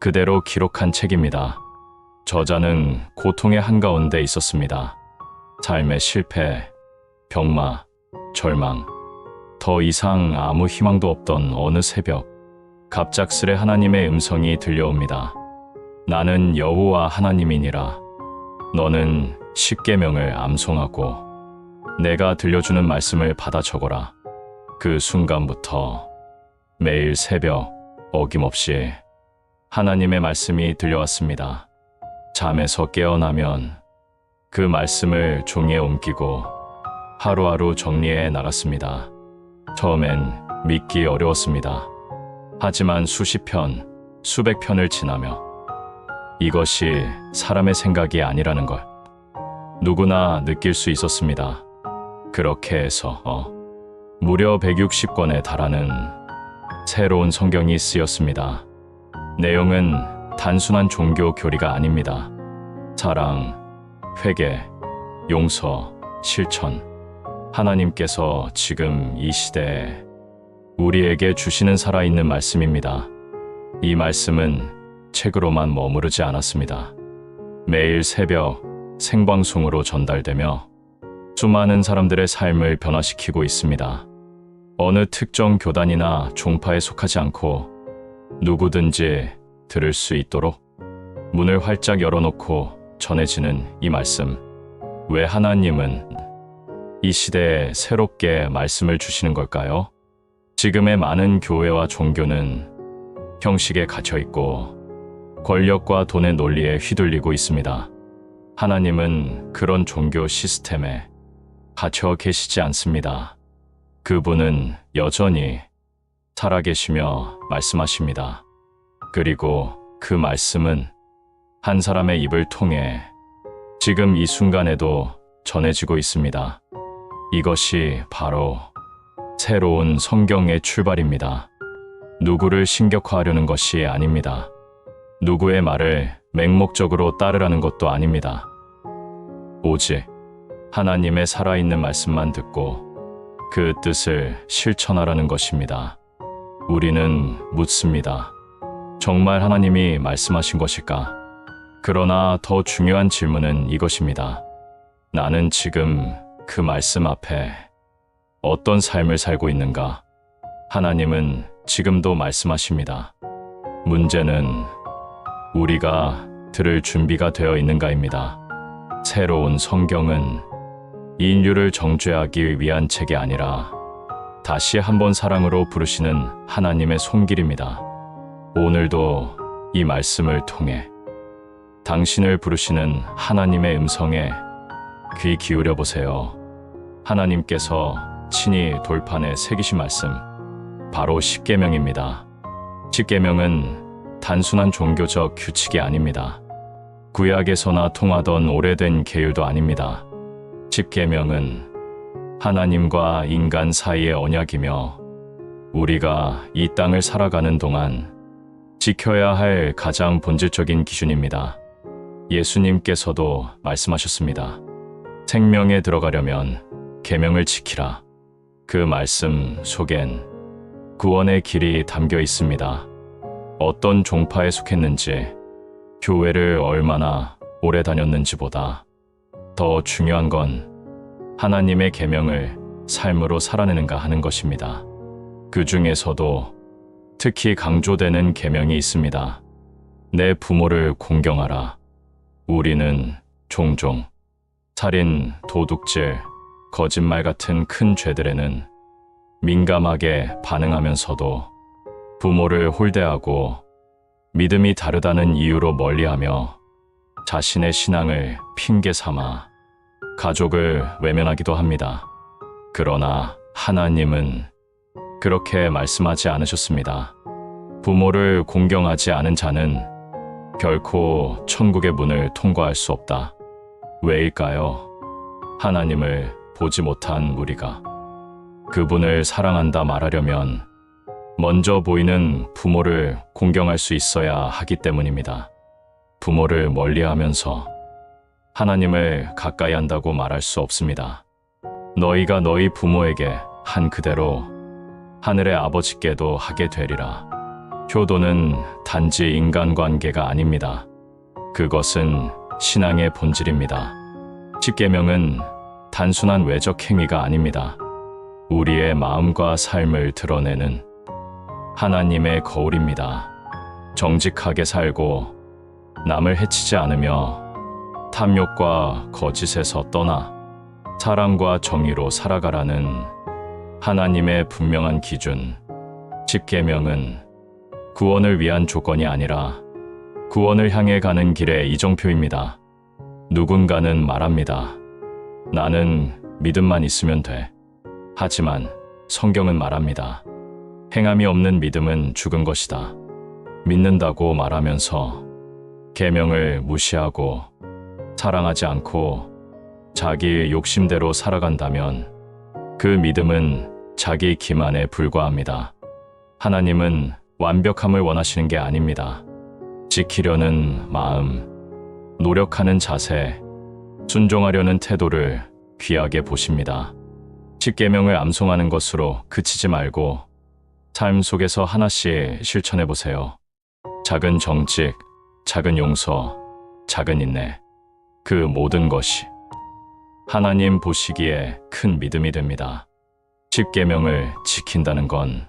그대로 기록한 책입니다. 저자는 고통의 한가운데 있었습니다. 삶의 실패, 병마, 절망, 더 이상 아무 희망도 없던 어느 새벽, 갑작스레 하나님의 음성이 들려옵니다. 나는 여호와 하나님이니라. 너는 십계명을 암송하고 내가 들려주는 말씀을 받아 적어라. 그 순간부터 매일 새벽 어김없이 하나님의 말씀이 들려왔습니다. 잠에서 깨어나면 그 말씀을 종이에 옮기고 하루하루 정리해 나갔습니다. 처음엔 믿기 어려웠습니다. 하지만 수십 편, 수백 편을 지나며 이것이 사람의 생각이 아니라는 걸 누구나 느낄 수 있었습니다. 그렇게 해서 무려 160권에 달하는 새로운 성경이 쓰였습니다. 내용은 단순한 종교 교리가 아닙니다. 사랑, 회개, 용서, 실천. 하나님께서 지금 이 시대에 우리에게 주시는 살아있는 말씀입니다. 이 말씀은 책으로만 머무르지 않았습니다. 매일 새벽 생방송으로 전달되며 수많은 사람들의 삶을 변화시키고 있습니다. 어느 특정 교단이나 종파에 속하지 않고 누구든지 들을 수 있도록 문을 활짝 열어놓고 전해지는 이 말씀. 왜 하나님은 이 시대에 새롭게 말씀을 주시는 걸까요? 지금의 많은 교회와 종교는 형식에 갇혀 있고 권력과 돈의 논리에 휘둘리고 있습니다. 하나님은 그런 종교 시스템에 갇혀 계시지 않습니다. 그분은 여전히 살아계시며 말씀하십니다. 그리고 그 말씀은 한 사람의 입을 통해 지금 이 순간에도 전해지고 있습니다. 이것이 바로 새로운 성경의 출발입니다. 누구를 신격화하려는 것이 아닙니다. 누구의 말을 맹목적으로 따르라는 것도 아닙니다. 오직 하나님의 살아있는 말씀만 듣고 그 뜻을 실천하라는 것입니다. 우리는 묻습니다. 정말 하나님이 말씀하신 것일까? 그러나 더 중요한 질문은 이것입니다. 나는 지금 그 말씀 앞에 어떤 삶을 살고 있는가? 하나님은 지금도 말씀하십니다. 문제는 우리가 들을 준비가 되어 있는가입니다. 새로운 성경은 인류를 정죄하기 위한 책이 아니라 다시 한번 사랑으로 부르시는 하나님의 손길입니다. 오늘도 이 말씀을 통해 당신을 부르시는 하나님의 음성에 귀 기울여 보세요. 하나님께서 친히 돌판에 새기신 말씀, 바로 십계명입니다. 십계명은 단순한 종교적 규칙이 아닙니다. 구약에서나 통하던 오래된 계율도 아닙니다. 십계명은 하나님과 인간 사이의 언약이며 우리가 이 땅을 살아가는 동안 지켜야 할 가장 본질적인 기준입니다. 예수님께서도 말씀하셨습니다. 생명에 들어가려면 계명을 지키라. 그 말씀 속엔 구원의 길이 담겨 있습니다. 어떤 종파에 속했는지, 교회를 얼마나 오래 다녔는지보다 더 중요한 건 하나님의 계명을 삶으로 살아내는가 하는 것입니다. 그 중에서도 특히 강조되는 계명이 있습니다. 내 부모를 공경하라. 우리는 종종 살인, 도둑질, 거짓말 같은 큰 죄들에는 민감하게 반응하면서도 부모를 홀대하고 믿음이 다르다는 이유로 멀리하며 자신의 신앙을 핑계 삼아 가족을 외면하기도 합니다. 그러나 하나님은 그렇게 말씀하지 않으셨습니다. 부모를 공경하지 않은 자는 결코 천국의 문을 통과할 수 없다. 왜일까요? 하나님을 보지 못한 우리가 그분을 사랑한다 말하려면 먼저 보이는 부모를 공경할 수 있어야 하기 때문입니다. 부모를 멀리하면서 하나님을 가까이 한다고 말할 수 없습니다. 너희가 너희 부모에게 한 그대로 하늘의 아버지께도 하게 되리라. 효도는 단지 인간관계가 아닙니다. 그것은 신앙의 본질입니다. 십계명은 단순한 외적 행위가 아닙니다. 우리의 마음과 삶을 드러내는 하나님의 거울입니다. 정직하게 살고 남을 해치지 않으며 탐욕과 거짓에서 떠나 사랑과 정의로 살아가라는 하나님의 분명한 기준. 십계명은 구원을 위한 조건이 아니라 구원을 향해 가는 길의 이정표입니다. 누군가는 말합니다. 나는 믿음만 있으면 돼. 하지만 성경은 말합니다. 행함이 없는 믿음은 죽은 것이다. 믿는다고 말하면서 계명을 무시하고 사랑하지 않고 자기 욕심대로 살아간다면 그 믿음은 자기 기만에 불과합니다. 하나님은 완벽함을 원하시는 게 아닙니다. 지키려는 마음, 노력하는 자세, 순종하려는 태도를 귀하게 보십니다. 10계명을 암송하는 것으로 그치지 말고 삶 속에서 하나씩 실천해 보세요. 작은 정직, 작은 용서, 작은 인내, 그 모든 것이 하나님 보시기에 큰 믿음이 됩니다. 10계명을 지킨다는 건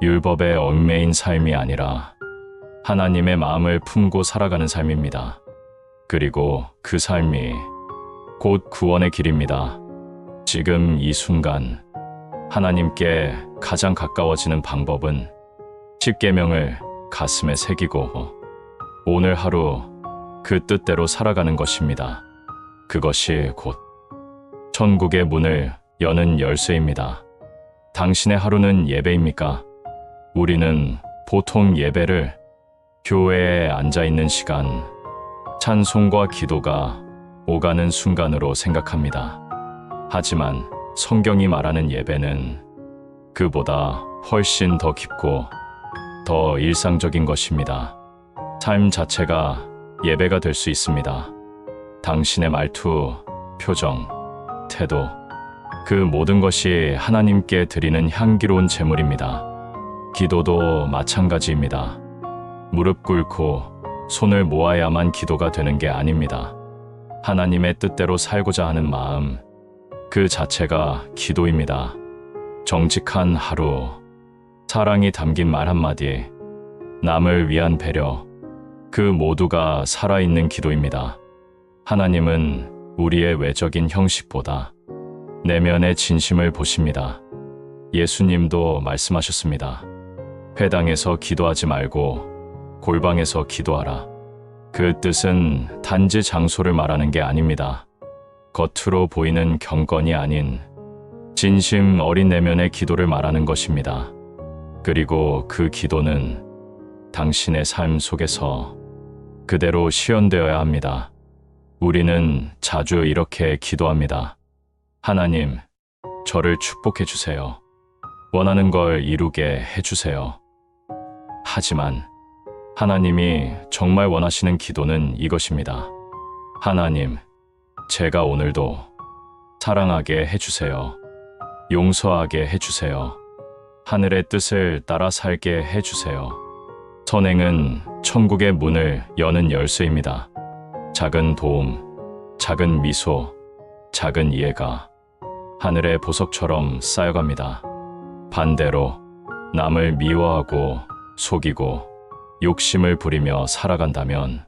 율법에 얽매인 삶이 아니라 하나님의 마음을 품고 살아가는 삶입니다. 그리고 그 삶이 곧 구원의 길입니다. 지금 이 순간 하나님께 가장 가까워지는 방법은 10계명을 가슴에 새기고 오늘 하루 그 뜻대로 살아가는 것입니다. 그것이 곧 천국의 문을 여는 열쇠입니다. 당신의 하루는 예배입니까? 우리는 보통 예배를 교회에 앉아있는 시간, 찬송과 기도가 오가는 순간으로 생각합니다. 하지만 성경이 말하는 예배는 그보다 훨씬 더 깊고 더 일상적인 것입니다. 삶 자체가 예배가 될 수 있습니다. 당신의 말투, 표정, 태도, 그 모든 것이 하나님께 드리는 향기로운 제물입니다. 기도도 마찬가지입니다. 무릎 꿇고 손을 모아야만 기도가 되는 게 아닙니다. 하나님의 뜻대로 살고자 하는 마음, 그 자체가 기도입니다. 정직한 하루, 사랑이 담긴 말 한마디, 남을 위한 배려, 그 모두가 살아있는 기도입니다. 하나님은 우리의 외적인 형식보다 내면의 진심을 보십니다. 예수님도 말씀하셨습니다. 회당에서 기도하지 말고 골방에서 기도하라. 그 뜻은 단지 장소를 말하는 게 아닙니다. 겉으로 보이는 경건이 아닌 진심 어린 내면의 기도를 말하는 것입니다. 그리고 그 기도는 당신의 삶 속에서 그대로 시연되어야 합니다. 우리는 자주 이렇게 기도합니다. 하나님, 저를 축복해 주세요. 원하는 걸 이루게 해주세요. 하지만 하나님이 정말 원하시는 기도는 이것입니다. 하나님, 제가 오늘도 사랑하게 해주세요. 용서하게 해주세요. 하늘의 뜻을 따라 살게 해주세요. 선행은 천국의 문을 여는 열쇠입니다. 작은 도움, 작은 미소, 작은 이해가 하늘의 보석처럼 쌓여갑니다. 반대로 남을 미워하고 속이고 욕심을 부리며 살아간다면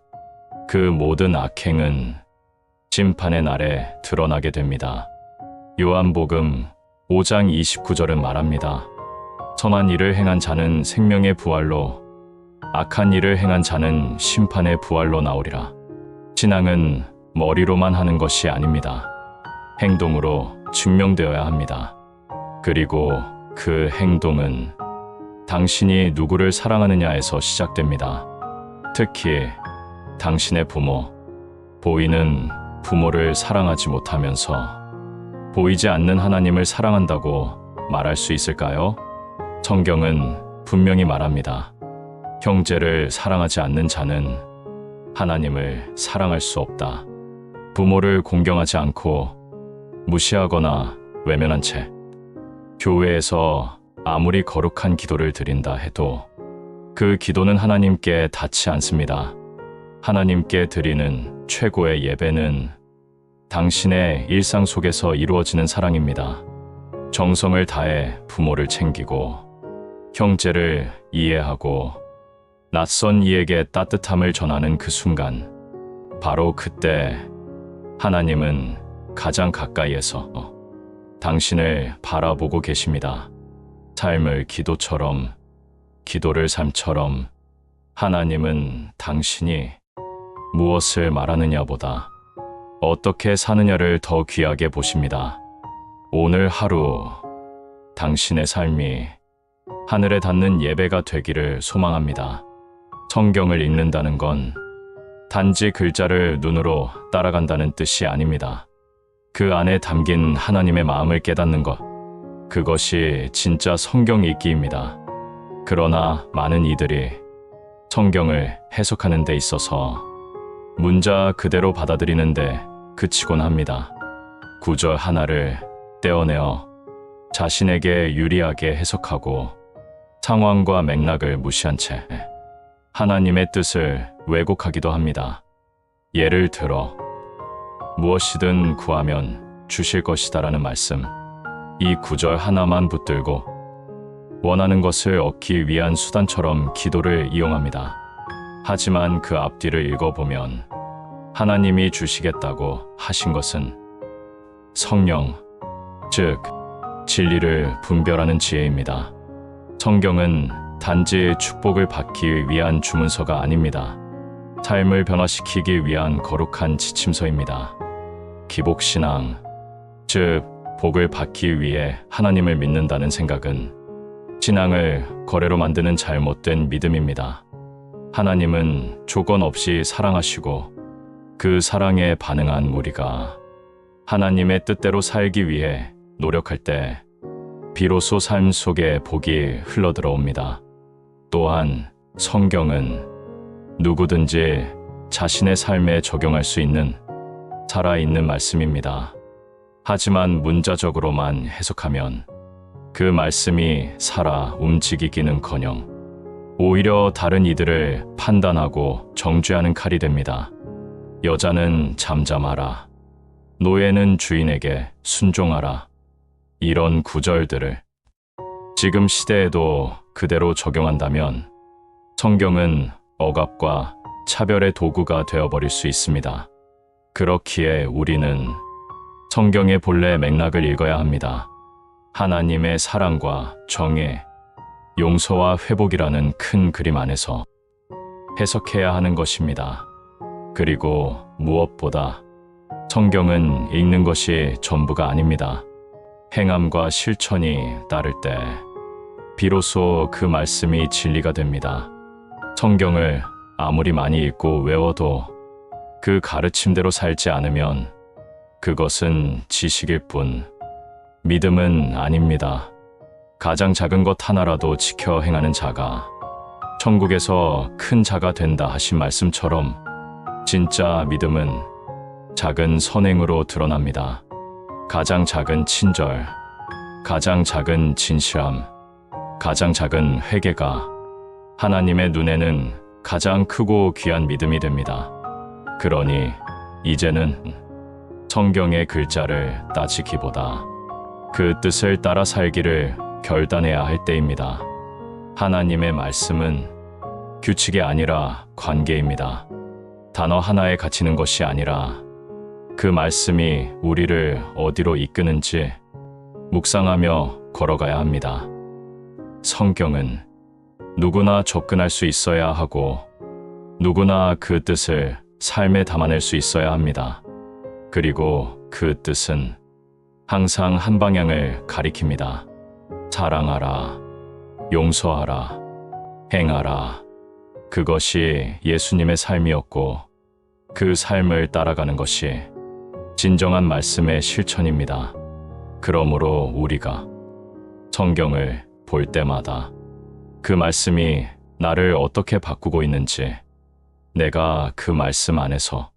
그 모든 악행은 심판의 날에 드러나게 됩니다. 요한복음 5장 29절은 말합니다. 선한 일을 행한 자는 생명의 부활로, 악한 일을 행한 자는 심판의 부활로 나오리라. 신앙은 머리로만 하는 것이 아닙니다. 행동으로 증명되어야 합니다. 그리고 그 행동은 당신이 누구를 사랑하느냐에서 시작됩니다. 특히 당신의 부모, 보이는 부모를 사랑하지 못하면서 보이지 않는 하나님을 사랑한다고 말할 수 있을까요? 성경은 분명히 말합니다. 형제를 사랑하지 않는 자는 하나님을 사랑할 수 없다. 부모를 공경하지 않고 무시하거나 외면한 채 교회에서 아무리 거룩한 기도를 드린다 해도 그 기도는 하나님께 닿지 않습니다. 하나님께 드리는 최고의 예배는 당신의 일상 속에서 이루어지는 사랑입니다. 정성을 다해 부모를 챙기고 형제를 이해하고 낯선 이에게 따뜻함을 전하는 그 순간, 바로 그때 하나님은 가장 가까이에서 당신을 바라보고 계십니다. 삶을 기도처럼, 기도를 삶처럼 하나님은 당신이 무엇을 말하느냐보다 어떻게 사느냐를 더 귀하게 보십니다. 오늘 하루 당신의 삶이 하늘에 닿는 예배가 되기를 소망합니다. 성경을 읽는다는 건 단지 글자를 눈으로 따라간다는 뜻이 아닙니다. 그 안에 담긴 하나님의 마음을 깨닫는 것, 그것이 진짜 성경 읽기입니다. 그러나 많은 이들이 성경을 해석하는 데 있어서 문자 그대로 받아들이는데 그치곤 합니다. 구절 하나를 떼어내어 자신에게 유리하게 해석하고 상황과 맥락을 무시한 채 하나님의 뜻을 왜곡하기도 합니다. 예를 들어 무엇이든 구하면 주실 것이다라는 말씀, 이 구절 하나만 붙들고 원하는 것을 얻기 위한 수단처럼 기도를 이용합니다. 하지만 그 앞뒤를 읽어보면 하나님이 주시겠다고 하신 것은 성령, 즉 진리를 분별하는 지혜입니다. 성경은 단지 축복을 받기 위한 주문서가 아닙니다. 삶을 변화시키기 위한 거룩한 지침서입니다. 기복신앙, 즉 복을 받기 위해 하나님을 믿는다는 생각은 신앙을 거래로 만드는 잘못된 믿음입니다. 하나님은 조건 없이 사랑하시고 그 사랑에 반응한 우리가 하나님의 뜻대로 살기 위해 노력할 때 비로소 삶 속에 복이 흘러들어옵니다. 또한 성경은 누구든지 자신의 삶에 적용할 수 있는 살아있는 말씀입니다. 하지만 문자적으로만 해석하면 그 말씀이 살아 움직이기는커녕 오히려 다른 이들을 판단하고 정죄하는 칼이 됩니다. 여자는 잠잠하라. 노예는 주인에게 순종하라. 이런 구절들을 지금 시대에도 그대로 적용한다면 성경은 억압과 차별의 도구가 되어버릴 수 있습니다. 그렇기에 우리는 성경의 본래 맥락을 읽어야 합니다. 하나님의 사랑과 정의, 용서와 회복이라는 큰 그림 안에서 해석해야 하는 것입니다. 그리고 무엇보다 성경은 읽는 것이 전부가 아닙니다. 행함과 실천이 따를 때 비로소 그 말씀이 진리가 됩니다. 성경을 아무리 많이 읽고 외워도 그 가르침대로 살지 않으면 그것은 지식일 뿐 믿음은 아닙니다. 가장 작은 것 하나라도 지켜 행하는 자가 천국에서 큰 자가 된다 하신 말씀처럼 진짜 믿음은 작은 선행으로 드러납니다. 가장 작은 친절, 가장 작은 진실함, 가장 작은 회개가 하나님의 눈에는 가장 크고 귀한 믿음이 됩니다. 그러니 이제는 성경의 글자를 따지기보다 그 뜻을 따라 살기를 결단해야 할 때입니다. 하나님의 말씀은 규칙이 아니라 관계입니다. 단어 하나에 갇히는 것이 아니라 그 말씀이 우리를 어디로 이끄는지 묵상하며 걸어가야 합니다. 성경은 누구나 접근할 수 있어야 하고 누구나 그 뜻을 삶에 담아낼 수 있어야 합니다. 그리고 그 뜻은 항상 한 방향을 가리킵니다. 사랑하라, 용서하라, 행하라. 그것이 예수님의 삶이었고 그 삶을 따라가는 것이 진정한 말씀의 실천입니다. 그러므로 우리가 성경을 볼 때마다 그 말씀이 나를 어떻게 바꾸고 있는지, 내가 그 말씀 안에서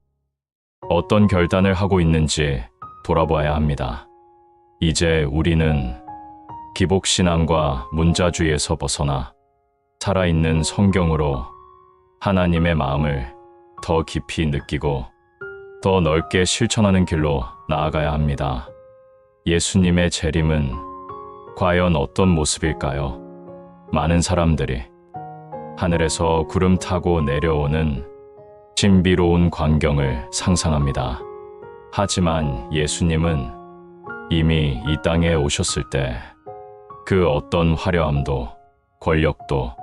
어떤 결단을 하고 있는지 돌아봐야 합니다. 이제 우리는 기복신앙과 문자주의에서 벗어나 살아있는 성경으로 하나님의 마음을 더 깊이 느끼고 더 넓게 실천하는 길로 나아가야 합니다. 예수님의 재림은 과연 어떤 모습일까요? 많은 사람들이 하늘에서 구름 타고 내려오는 신비로운 광경을 상상합니다. 하지만 예수님은 이미 이 땅에 오셨을 때 그 어떤 화려함도 권력도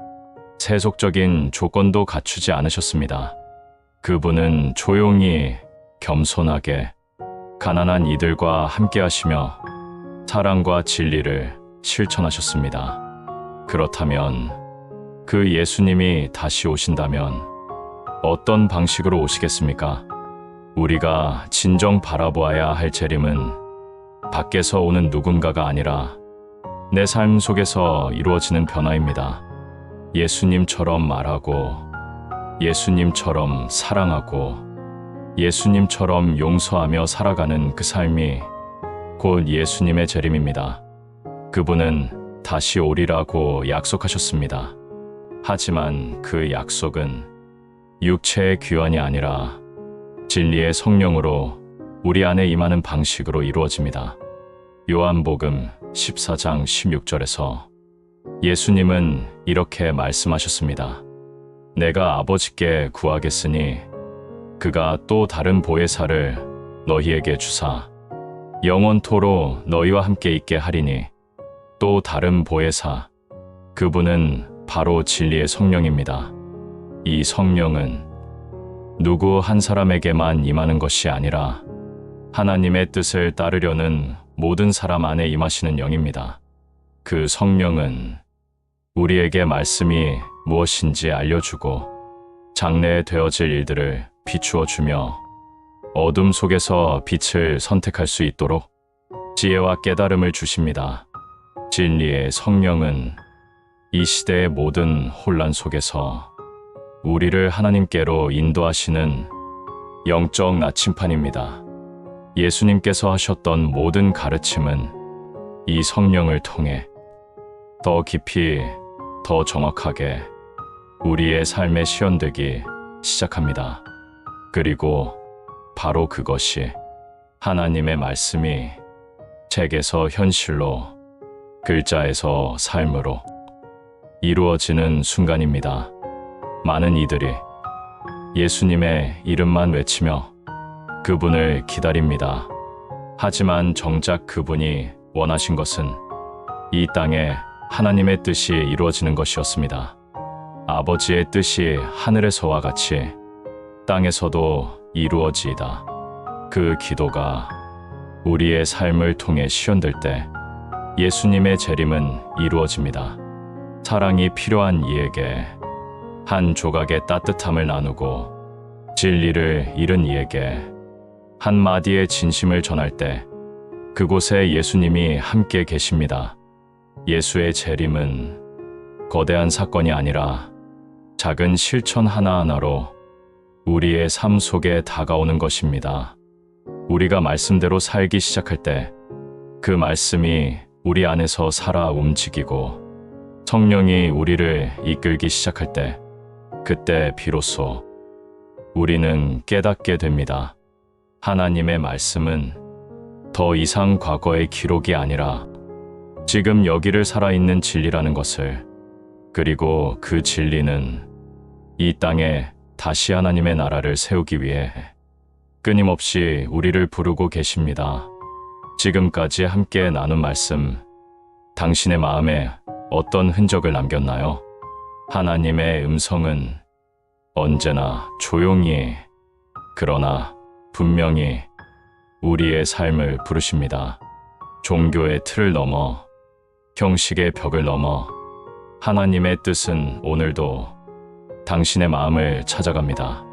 세속적인 조건도 갖추지 않으셨습니다. 그분은 조용히 겸손하게 가난한 이들과 함께 하시며 사랑과 진리를 실천하셨습니다. 그렇다면 그 예수님이 다시 오신다면 어떤 방식으로 오시겠습니까? 우리가 진정 바라보아야 할 재림은 밖에서 오는 누군가가 아니라 내 삶 속에서 이루어지는 변화입니다. 예수님처럼 말하고, 예수님처럼 사랑하고, 예수님처럼 용서하며 살아가는 그 삶이 곧 예수님의 재림입니다. 그분은 다시 오리라고 약속하셨습니다. 하지만 그 약속은 육체의 귀환이 아니라 진리의 성령으로 우리 안에 임하는 방식으로 이루어집니다. 요한복음 14장 16절에서 예수님은 이렇게 말씀하셨습니다. 내가 아버지께 구하겠으니 그가 또 다른 보혜사를 너희에게 주사 영원토로 너희와 함께 있게 하리니 또 다른 보혜사 그분은 바로 진리의 성령입니다. 이 성령은 누구 한 사람에게만 임하는 것이 아니라 하나님의 뜻을 따르려는 모든 사람 안에 임하시는 영입니다. 그 성령은 우리에게 말씀이 무엇인지 알려주고 장래에 되어질 일들을 비추어 주며 어둠 속에서 빛을 선택할 수 있도록 지혜와 깨달음을 주십니다. 진리의 성령은 이 시대의 모든 혼란 속에서 우리를 하나님께로 인도하시는 영적 나침판입니다. 예수님께서 하셨던 모든 가르침은 이 성령을 통해 더 깊이, 더 정확하게 우리의 삶에 시연되기 시작합니다. 그리고 바로 그것이 하나님의 말씀이 책에서 현실로, 글자에서 삶으로 이루어지는 순간입니다. 많은 이들이 예수님의 이름만 외치며 그분을 기다립니다. 하지만 정작 그분이 원하신 것은 이 땅에 하나님의 뜻이 이루어지는 것이었습니다. 아버지의 뜻이 하늘에서와 같이 땅에서도 이루어지이다. 그 기도가 우리의 삶을 통해 시연될 때 예수님의 재림은 이루어집니다. 사랑이 필요한 이에게 한 조각의 따뜻함을 나누고 진리를 잃은 이에게 한 마디의 진심을 전할 때 그곳에 예수님이 함께 계십니다. 예수의 재림은 거대한 사건이 아니라 작은 실천 하나하나로 우리의 삶 속에 다가오는 것입니다. 우리가 말씀대로 살기 시작할 때 그 말씀이 우리 안에서 살아 움직이고 성령이 우리를 이끌기 시작할 때 그때 비로소 우리는 깨닫게 됩니다. 하나님의 말씀은 더 이상 과거의 기록이 아니라 지금 여기를 살아있는 진리라는 것을, 그리고 그 진리는 이 땅에 다시 하나님의 나라를 세우기 위해 끊임없이 우리를 부르고 계십니다. 지금까지 함께 나눈 말씀, 당신의 마음에 어떤 흔적을 남겼나요? 하나님의 음성은 언제나 조용히, 그러나 분명히 우리의 삶을 부르십니다. 종교의 틀을 넘어, 형식의 벽을 넘어 하나님의 뜻은 오늘도 당신의 마음을 찾아갑니다.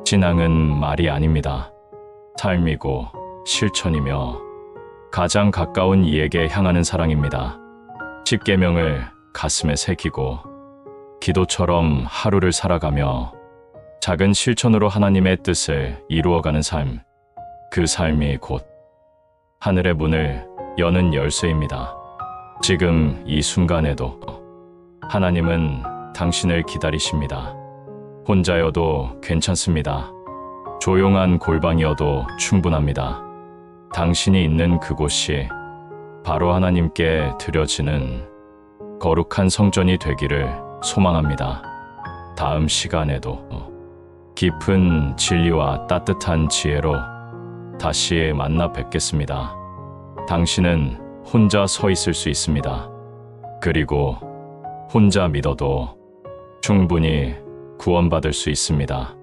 신앙은 말이 아닙니다. 삶이고 실천이며 가장 가까운 이에게 향하는 사랑입니다. 십계명을 가슴에 새기고 기도처럼 하루를 살아가며 작은 실천으로 하나님의 뜻을 이루어가는 삶, 그 삶이 곧 하늘의 문을 여는 열쇠입니다. 지금 이 순간에도 하나님은 당신을 기다리십니다. 혼자여도 괜찮습니다. 조용한 골방이어도 충분합니다. 당신이 있는 그곳이 바로 하나님께 드려지는 거룩한 성전이 되기를 소망합니다. 다음 시간에도 깊은 진리와 따뜻한 지혜로 다시 만나 뵙겠습니다. 당신은 혼자 서 있을 수 있습니다. 그리고 혼자 믿어도 충분히 구원받을 수 있습니다.